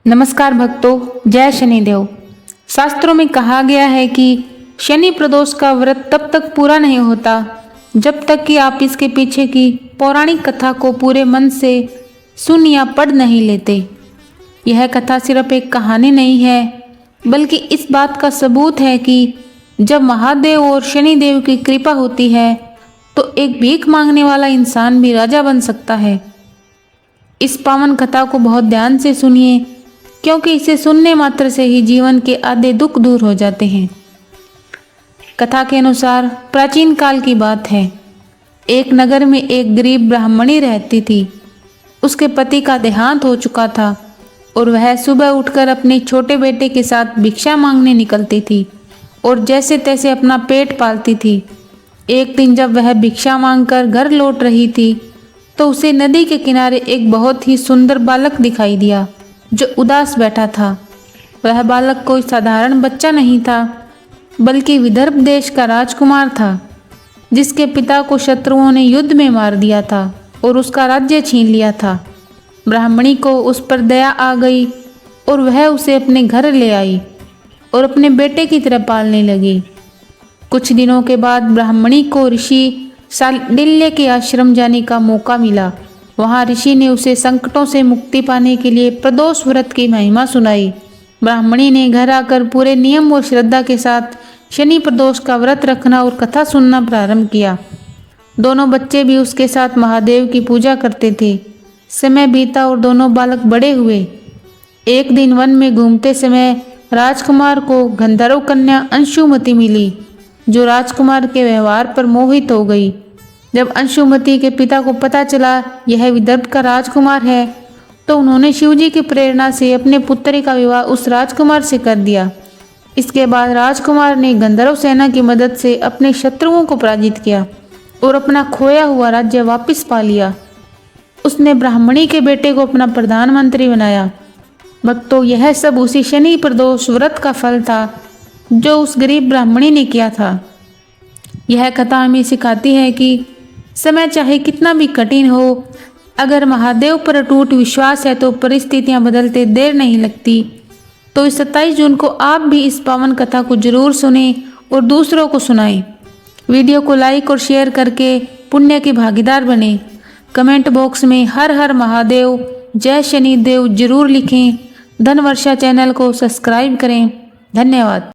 नमस्कार भक्तों, जय शनिदेव। शास्त्रों में कहा गया है कि शनि प्रदोष का व्रत तब तक पूरा नहीं होता जब तक कि आप इसके पीछे की पौराणिक कथा को पूरे मन से सुन या पढ़ नहीं लेते। यह कथा सिर्फ एक कहानी नहीं है, बल्कि इस बात का सबूत है कि जब महादेव और शनिदेव की कृपा होती है तो एक भीख मांगने वाला इंसान भी राजा बन सकता है। इस पावन कथा को बहुत ध्यान से सुनिए, क्योंकि इसे सुनने मात्र से ही जीवन के आधे दुख दूर हो जाते हैं। कथा के अनुसार प्राचीन काल की बात है। एक नगर में एक गरीब ब्राह्मणी रहती थी। उसके पति का देहांत हो चुका था और वह सुबह उठकर अपने छोटे बेटे के साथ भिक्षा मांगने निकलती थी और जैसे तैसे अपना पेट पालती थी। एक दिन जब वह भिक्षा मांगकर घर लौट रही थी तो उसे नदी के किनारे एक बहुत ही सुंदर बालक दिखाई दिया जो उदास बैठा था। वह बालक कोई साधारण बच्चा नहीं था, बल्कि विदर्भ देश का राजकुमार था, जिसके पिता को शत्रुओं ने युद्ध में मार दिया था और उसका राज्य छीन लिया था। ब्राह्मणी को उस पर दया आ गई और वह उसे अपने घर ले आई और अपने बेटे की तरह पालने लगी। कुछ दिनों के बाद ब्राह्मणी को ऋषि शांडिल्य के आश्रम जाने का मौका मिला। वहाँ ऋषि ने उसे संकटों से मुक्ति पाने के लिए प्रदोष व्रत की महिमा सुनाई। ब्राह्मणी ने घर आकर पूरे नियम और श्रद्धा के साथ शनि प्रदोष का व्रत रखना और कथा सुनना प्रारंभ किया। दोनों बच्चे भी उसके साथ महादेव की पूजा करते थे। समय बीता और दोनों बालक बड़े हुए। एक दिन वन में घूमते समय राजकुमार को गंधर्व कन्या अंशुमति मिली, जो राजकुमार के व्यवहार पर मोहित हो गई। जब अंशुमति के पिता को पता चला यह विदर्भ का राजकुमार है, तो उन्होंने शिवजी की प्रेरणा से अपने पुत्री का विवाह उस राजकुमार से कर दिया। इसके बाद राजकुमार ने गंधर्व सेना की मदद से अपने शत्रुओं को पराजित किया और अपना खोया हुआ राज्य वापस पा लिया। उसने ब्राह्मणी के बेटे को अपना प्रधानमंत्री बनाया। भक्तों, यह सब उसी शनि प्रदोष व्रत का फल था जो उस गरीब ब्राह्मणी ने किया था। यह कथा हमें सिखाती है कि समय चाहे कितना भी कठिन हो, अगर महादेव पर अटूट विश्वास है तो परिस्थितियां बदलते देर नहीं लगती। तो इस 27 जून को आप भी इस पावन कथा को जरूर सुनें और दूसरों को सुनाएं। वीडियो को लाइक और शेयर करके पुण्य के भागीदार बने। कमेंट बॉक्स में हर हर महादेव, जय शनिदेव जरूर लिखें। धनवर्षा चैनल को सब्सक्राइब करें। धन्यवाद।